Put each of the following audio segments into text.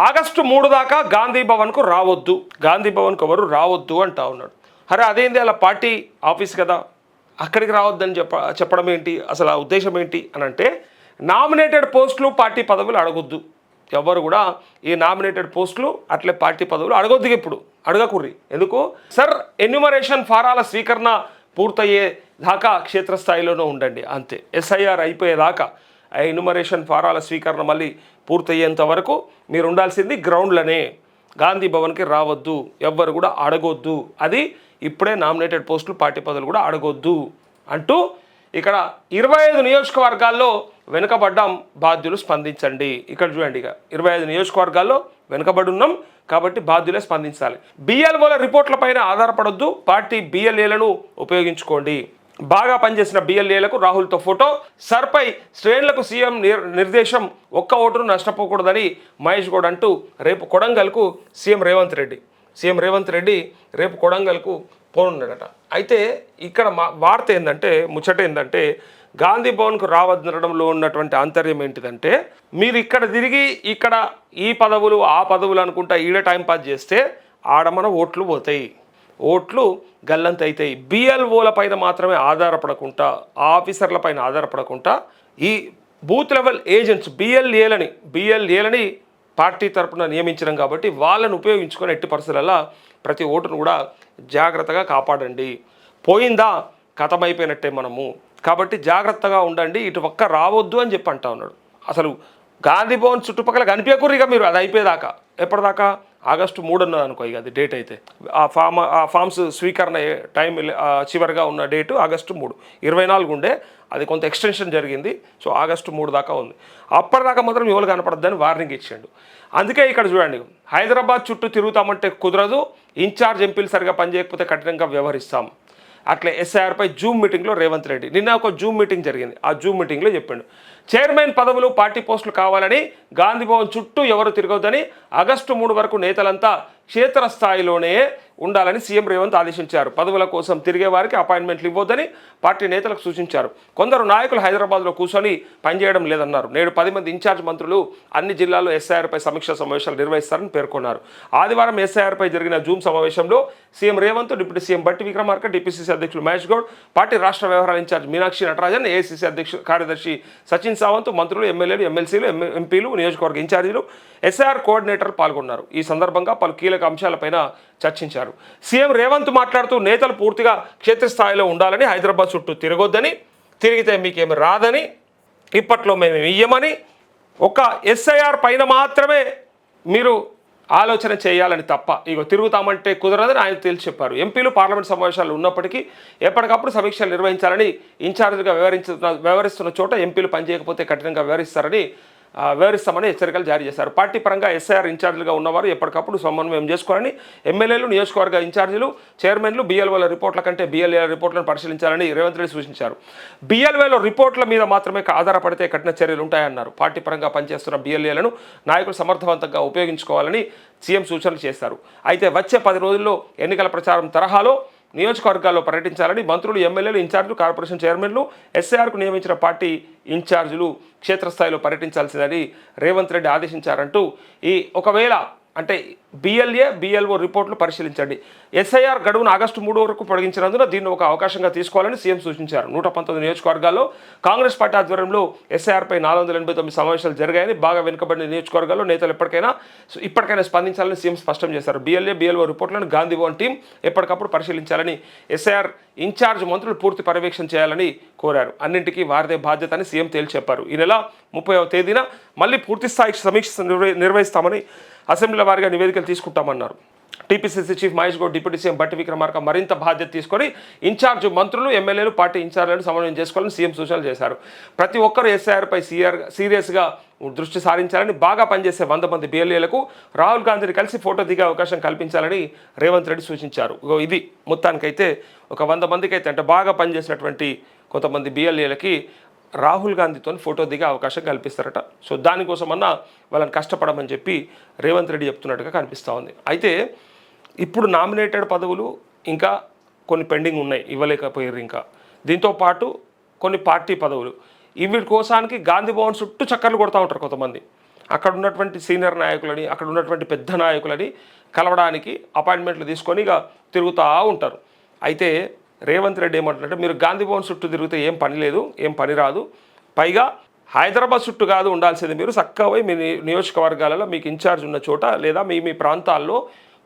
August 3 దాకా గాంధీ భవన్కు రావద్దు, గాంధీ భవన్కు ఎవరు రావద్దు అంటా ఉన్నాడు. అరే అదేంది అలా పార్టీ ఆఫీస్ కదా, అక్కడికి రావద్దని చెప్పడం ఏంటి, అసలు ఆ ఉద్దేశం ఏంటి అని అంటే, నామినేటెడ్ పోస్టులు పార్టీ పదవులు అడగొద్దు. ఎవరు కూడా ఈ నామినేటెడ్ పోస్టులు అట్లే పార్టీ పదవులు అడగొద్దు. ఇప్పుడు అడగకుర్రి. ఎందుకు సార్, ఎన్యూమరేషన్ ఫారాల స్వీకరణ పూర్తయ్యే దాకా క్షేత్రస్థాయిలోనే ఉండండి అంతే. ఎస్ఐఆర్ అయిపోయేదాకా ఆ ఎన్యూమరేషన్ ఫారాల స్వీకరణ మళ్ళీ పూర్తయ్యేంత వరకు మీరు ఉండాల్సింది గ్రౌండ్లోనే. గాంధీ భవన్కి రావద్దు, ఎవ్వరు కూడా అడగొద్దు. అది ఇప్పుడే నామినేటెడ్ పోస్టులు పార్టీ పదవులు కూడా అడగొద్దు అంటూ ఇక్కడ 25 నియోజకవర్గాల్లో వెనుకబడ్డాం, బాధ్యులు స్పందించండి. ఇక్కడ చూడండి, ఇక 25 నియోజకవర్గాల్లో వెనుకబడి ఉన్నాం కాబట్టి బాధ్యులే స్పందించాలి. బిఎల్ఓల రిపోర్ట్లపైన ఆధారపడొద్దు, పార్టీ బిఎల్ఏలను ఉపయోగించుకోండి. బాగా పనిచేసిన బిఎల్ఏలకు రాహుల్తో ఫోటో. సర్పై శ్రేణులకు సీఎం నిర్దేశం, ఒక్క ఓటును నష్టపోకూడదని మహేష్ గౌడ్ అంటూ రేపు కొడంగల్కు సీఎం రేవంత్ రెడ్డి రేపు కొడంగల్కు పోనున్నాడట. అయితే ఇక్కడ వార్త ఏంటంటే, ముచ్చట ఏంటంటే, గాంధీ భవన్కు రావద్దనడంలో ఉన్నటువంటి ఆంతర్యం ఏంటిదంటే, మీరు ఇక్కడ తిరిగి ఇక్కడ ఈ పదవులు ఆ పదవులు అనుకుంటా ఈడ టైంపాస్ చేస్తే ఆడ మన ఓట్లు పోతాయి, ఓట్లు గల్లంత అవుతాయి. బిఎల్ఓల పైన మాత్రమే ఆధారపడకుండా, ఆఫీసర్ల పైన ఆధారపడకుండా ఈ బూత్ లెవెల్ ఏజెంట్స్ బిఎల్ఏలని పార్టీ తరపున నియమించడం కాబట్టి వాళ్ళని ఉపయోగించుకొని ఎట్టి పరిస్థితులలో ప్రతి ఓటును కూడా జాగ్రత్తగా కాపాడండి. పోయిందా కథమైపోయినట్టే మనము, కాబట్టి జాగ్రత్తగా ఉండండి, ఇటు పక్క రావద్దు అని చెప్పి అంటా ఉన్నాడు. అసలు గాంధీ భవన్ చుట్టుపక్కల కనిపించకూరు ఇక మీరు, అది అయిపోయేదాకా. ఎప్పటిదాకా? ఆగస్టు 3 ఉన్నది అనుకో, ఇక అది డేట్ అయితే. ఆ ఫామ్స్ స్వీకరణ టైం చివరిగా ఉన్న డేటు ఆగస్టు 3. 24 ఉండే, అది కొంత ఎక్స్టెన్షన్ జరిగింది. సో ఆగస్టు 3 దాకా ఉంది. అప్పటిదాకా మాత్రం ఎవరు కనపడద్దని వార్నింగ్ ఇచ్చాడు. అందుకే ఇక్కడ చూడండి, హైదరాబాద్ చుట్టూ తిరుగుతామంటే కుదరదు, ఇన్ఛార్జ్ ఎంపీలు సరిగా పనిచేయకపోతే కఠినంగా వ్యవహరిస్తాం. అట్లే ఎస్ఐఆర్పై జూమ్ మీటింగ్లో రేవంత్ రెడ్డి నిన్న ఒక జూమ్ మీటింగ్ జరిగింది. ఆ జూమ్ మీటింగ్లో చెప్పాడు, చైర్మన్ పదవులు పార్టీ పోస్టులు కావాలని, గాంధీ భవన్ చుట్టూ ఎవరు తిరగొద్దని, ఆగస్టు 3 వరకు నేతలంతా క్షేత్రస్థాయిలోనే ఉండాలని సీఎం రేవంత్ ఆదేశించారు. పదవుల కోసం తిరిగే వారికి అపాయింట్మెంట్లు ఇవ్వొద్దని పార్టీ నేతలకు సూచించారు. కొందరు నాయకులు హైదరాబాద్లో కూర్చొని పనిచేయడం లేదన్నారు. నేడు 10 మంది ఇన్ఛార్జ్ మంత్రులు అన్ని జిల్లాల్లో ఎస్ఐఆర్పై సమీక్షా సమావేశాలు నిర్వహిస్తారని పేర్కొన్నారు. ఆదివారం ఎస్ఐఆర్పై జరిగిన జూమ్ సమావేశంలో సీఎం రేవంత్, డిప్యూటీ సీఎం బట్టి విక్రమార్క, టీపీసీసీ అధ్యక్షులు మహేష్ గౌడ్, పార్టీ రాష్ట్ర వ్యవహారాల ఇన్ఛార్జ్ మీనాక్షి నటరాజన్, ఏఐసీసీ కార్యదర్శి సచిన్ సావంత్, మంత్రులు, ఎమ్మెల్యేలు, ఎమ్మెల్సీలు, ఎంపీలు, నియోజకవర్గ ఇన్ఛార్జీలు, ఎస్ఐఆర్ కోఆర్డినేటర్లు పాల్గొన్నారు. ఈ సందర్భంగా పలు కీలక అంశాలపైన చర్చించారు. సీఎం రేవంత్ మాట్లాడుతూ, నేతలు పూర్తిగా క్షేత్రస్థాయిలో ఉండాలని, హైదరాబాద్ చుట్టూ తిరగొద్దని, తిరిగితే మీకేమి రాదని, ఇప్పట్లో మేము ఇయ్యమని, ఒక ఎస్ఐఆర్ పైన మాత్రమే మీరు ఆలోచన చేయాలని తప్ప ఇగో తిరుగుతామంటే కుదరదని ఆయన తేల్చి చెప్పారు. ఎంపీలు పార్లమెంట్ సమావేశాలు ఉన్నప్పటికీ ఎప్పటికప్పుడు సమీక్షలు నిర్వహించాలని, ఇన్ఛార్జిగా వ్యవహరిస్తున్న చోట ఎంపీలు పనిచేయకపోతే కఠినంగా వ్యవహరిస్తామని హెచ్చరికలు జారీ చేశారు. పార్టీ పరంగా ఎస్ఐఆర్ ఇన్ఛార్జీలుగా ఉన్నవారు ఎప్పటికప్పుడు సమన్వయం చేసుకోవాలని, ఎమ్మెల్యేలు, నియోజకవర్గ ఇన్ఛార్జీలు, చైర్మన్లు బిఎల్ఓల రిపోర్ట్ల కంటే బిఎల్ఏల రిపోర్ట్లను పరిశీలించాలని రేవంత్ రెడ్డి సూచించారు. బిఎల్ఏల రిపోర్ట్ల మీద మాత్రమే ఆధారపడితే కఠిన చర్యలు ఉంటాయన్నారు. పార్టీ పరంగా పనిచేస్తున్న బిఎల్ఏలను నాయకులు సమర్థవంతంగా ఉపయోగించుకోవాలని సీఎం సూచనలు చేశారు. అయితే వచ్చే 10 రోజుల్లో ఎన్నికల ప్రచారం తరహాలో నియోజకవర్గాల్లో పర్యటించాలని మంత్రులు, ఎమ్మెల్యేలు, ఇన్ఛార్జీలు, కార్పొరేషన్ చైర్మన్లు, ఎస్ఐఆర్కు నియమించిన పార్టీ ఇన్ఛార్జీలు క్షేత్రస్థాయిలో పర్యటించాల్సిందని రేవంత్ రెడ్డి ఆదేశించారంటూ, ఒకవేళ అంటే బిఎల్ఓ రిపోర్ట్లు పరిశీలించండి. ఎస్ఐఆర్ గడువును ఆగస్టు 3 వరకు పొడిగించినందున దీన్ని ఒక అవకాశంగా తీసుకోవాలని సీఎం సూచించారు. 119 నియోజకవర్గాల్లో కాంగ్రెస్ పార్టీ ఆధ్వర్యంలో ఎస్ఐఆర్పై 489 సమావేశాలు జరిగాయని, బాగా వెనుకబడిన నియోజకవర్గాల్లో నేతలు ఇప్పటికైనా స్పందించాలని సీఎం స్పష్టం చేశారు. బిఎల్ఓ రిపోర్ట్లను గాంధీ భవన్ టీం ఎప్పటికప్పుడు పరిశీలించాలని, ఎస్ఐఆర్ ఇన్ఛార్జ్ మంత్రులు పూర్తి పర్యవేక్షణ చేయాలని కోరారు. అన్నింటికీ వారిదే బాధ్యత అని సీఎం తేల్చి చెప్పారు. ఈ నెల 30వ తేదీన మళ్ళీ పూర్తిస్థాయి సమీక్ష నిర్వహిస్తామని, అసెంబ్లీల వారిగా నివేదికలు తీసుకుంటామన్నారు. TPCC chief Mahesh Goud, deputy CM బట్టి విక్రమార్క మరింత బాధ్యత తీసుకొని ఇన్ఛార్జ్ మంత్రులు, ఎమ్మెల్యేలు, పార్టీ ఇన్ఛార్జీలను సమన్వయం చేసుకోవాలని సీఎం సూచనలు చేశారు. ప్రతి ఒక్కరూ ఎస్ఐఆర్పై సీరియస్గా దృష్టి సారించాలని, బాగా పనిచేసే 100 మంది బిఎల్ఏలకు రాహుల్ గాంధీని కలిసి ఫోటో దిగే అవకాశం కల్పించాలని రేవంత్ రెడ్డి సూచించారు. ఇది మొత్తానికైతే ఒక 100 మందికి అయితే, అంటే బాగా పనిచేసినటువంటి కొంతమంది బిఎల్ఏలకి రాహుల్ గాంధీతో ఫోటో దిగే అవకాశం కల్పిస్తారట. సో దానికోసమన్నా వాళ్ళని కష్టపడమని చెప్పి రేవంత్ రెడ్డి చెప్తున్నట్టుగా కనిపిస్తూ ఉంది. అయితే ఇప్పుడు నామినేటెడ్ పదవులు ఇంకా కొన్ని పెండింగ్ ఉన్నాయి, ఇవ్వలేకపోయారు. ఇంకా దీంతోపాటు కొన్ని పార్టీ పదవులు, వీటి కోసానికి గాంధీ భవన్ చుట్టూ చక్కర్లు కొడతా ఉంటారు కొంతమంది. అక్కడ ఉన్నటువంటి సీనియర్ నాయకులని, అక్కడ ఉన్నటువంటి పెద్ద నాయకులని కలవడానికి అపాయింట్మెంట్లు తీసుకొని ఇక తిరుగుతూ ఉంటారు. అయితే రేవంత్ రెడ్డి ఏమంటున్నారంటే, మీరు గాంధీ భవన్ చుట్టూ తిరిగితే ఏం పని లేదు, ఏం పని రాదు, పైగా హైదరాబాద్ చుట్టూ కాదు ఉండాల్సింది, మీరు చక్కగా పోయి మీ నియోజకవర్గాలలో మీకు ఇన్ఛార్జ్ ఉన్న చోట లేదా మీ మీ ప్రాంతాల్లో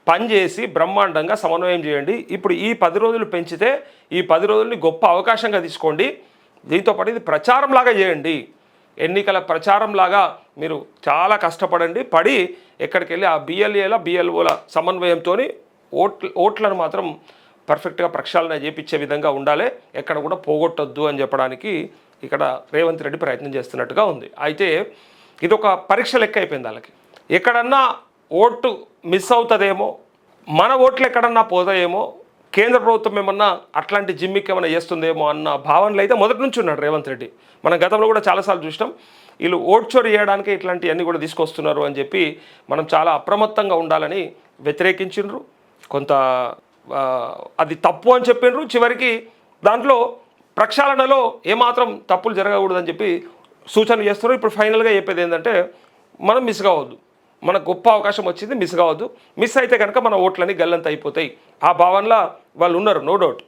పనిచేసి బ్రహ్మాండంగా సమన్వయం చేయండి. ఇప్పుడు ఈ 10 రోజులు పెంచితే ఈ 10 రోజుల్ని గొప్ప అవకాశంగా తీసుకోండి. దీంతోపాటు ఇది ప్రచారంలాగా చేయండి, ఎన్నికల ప్రచారంలాగా మీరు చాలా కష్టపడండి, పడి ఎక్కడికి వెళ్ళి ఆ బిఎల్ఓల సమన్వయంతో ఓట్లను మాత్రం పర్ఫెక్ట్గా ప్రక్షాళన చేయించే విధంగా ఉండాలి, ఎక్కడ కూడా పోగొట్టొద్దు అని చెప్పడానికి ఇక్కడ రేవంత్ రెడ్డి ప్రయత్నం చేస్తున్నట్టుగా ఉంది. అయితే ఇది ఒక పరీక్ష లెక్క అయిపోయింది వాళ్ళకి. ఎక్కడన్నా ఓటు మిస్ అవుతుందేమో, మన ఓట్లు ఎక్కడన్నా పోతాయేమో, కేంద్ర ప్రభుత్వం ఏమన్నా అట్లాంటి జిమ్మికి ఏమైనా చేస్తుందేమో అన్న భావనలు అయితే మొదటి నుంచి ఉన్నాడు రేవంత్ రెడ్డి. మనం గతంలో కూడా చాలాసార్లు చూసినాం, వీళ్ళు ఓటు చోరీ చేయడానికి ఇట్లాంటివన్నీ కూడా తీసుకొస్తున్నారు అని చెప్పి మనం చాలా అప్రమత్తంగా ఉండాలని వ్యతిరేకించిండ్రు. కొంత అది తప్పు అని చెప్పిండ్రు. చివరికి దాంట్లో ప్రక్షాళనలో ఏమాత్రం తప్పులు జరగకూడదని చెప్పి సూచన చేస్తున్నారు. ఇప్పుడు ఫైనల్గా చెప్పేది ఏంటంటే, మనం మిస్ కావద్దు, మనకు గొప్ప అవకాశం వచ్చింది, మిస్ కావద్దు, మిస్ అయితే కనుక మన ఓట్లని గల్లంత అయిపోతాయి, ఆ భావనలో వాళ్ళు ఉన్నారు, నో డౌట్.